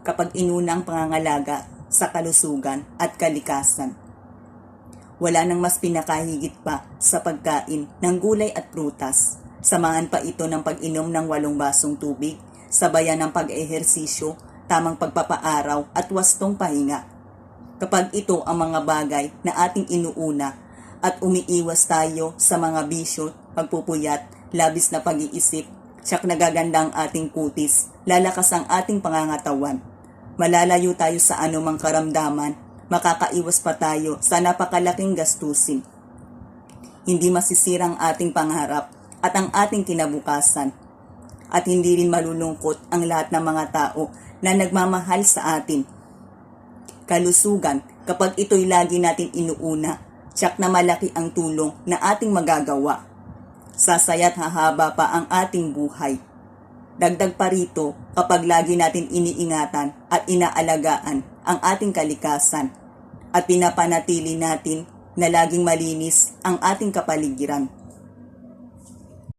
kapag inunang pangangalaga sa kalusugan at kalikasan. Wala nang mas pinakahigit pa sa pagkain ng gulay at prutas. Samahan pa ito ng pag-inom ng 8 basong tubig, sabayan ng pag-ehersisyo, tamang pagpapaaraw at wastong pahinga. Kapag ito ang mga bagay na ating inuuna at umiiwas tayo sa mga bisyo, pagpupuyat, labis na pag-iisip, tiyak nagaganda ang ating kutis, lalakas ang ating pangangatawan. Malalayo tayo sa anumang karamdaman, makakaiwas pa tayo sa napakalaking gastusin. Hindi masisirang ating pangarap at ang ating kinabukasan. At hindi rin malulungkot ang lahat ng mga tao na nagmamahal sa atin. Kalusugan, kapag ito'y lagi natin inuuna, tiyak na malaki ang tulong na ating magagawa. Sasaya't hahaba pa ang ating buhay. Dagdag pa rito kapag lagi natin iniingatan at inaalagaan ang ating kalikasan at pinapanatili natin na laging malinis ang ating kapaligiran.